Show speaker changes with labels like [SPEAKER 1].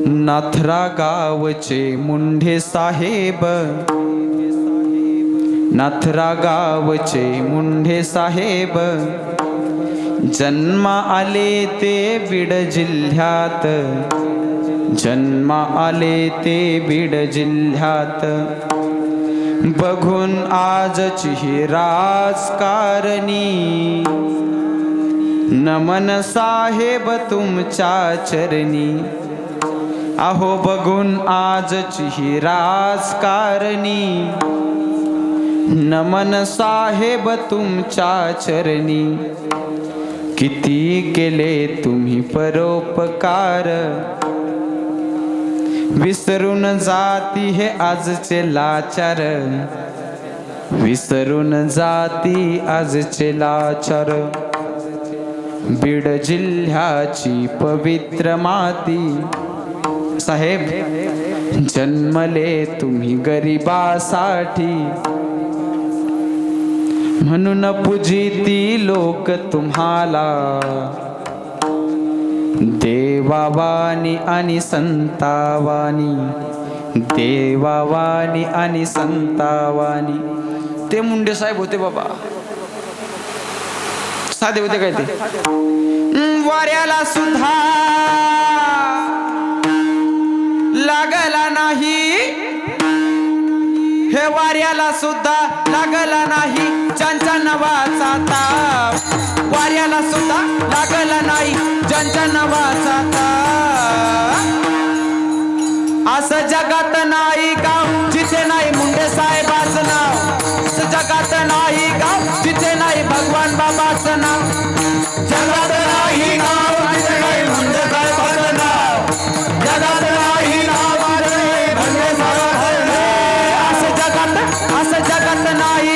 [SPEAKER 1] नाथरा गावचे मुंढे साहेब, नाथरा गावचे मुंढे साहेब, जन्मा आले ते बीड जिल्ह्यात, जन्मा आले ते बीड जिल्ह्यात. बघून आजची ही राजकारणी, नमन साहेब तुमच्या चरणी. अहो बघून आजची ही राजकारणी, नमन साहेब तुमच्या चरणी. किती केले तुम्ही परोपकार, विसरून जाती हे आजचे लाचार, विसरून जाती आजचे लाचार. बीड जिल्ह्याची पवित्र माती, साहेब जन्मले तुम्ही गरिबासाठी. म्हणून पूजिती लोक तुम्हाला, देवावानी आणि संतावानी, देवावानी आणि संतावानी. ते मुंडे साहेब होते बाबा, साधे होते काय ते. वाऱ्याला सुद्धा लागला नाही, हे वाऱ्याला सुद्धा लागला नाही ज्यांच्या नावाचा ताप. वाऱ्याला सुद्धा लागला नाही ज्यांच्या नावाचा ताप. असं जगात नाही गाव जिथे नाही मुंडे साहेबाचं नाव, असं जगात नाही गाव जिथे नाही भगवान बाबाचं नाव. जगात नाही गाव जिथे नाही मुंडे साहेबाचं नाव, जगात नाही गाव जिथे मुंडे साहेबाचं नाव. असं जगात नाही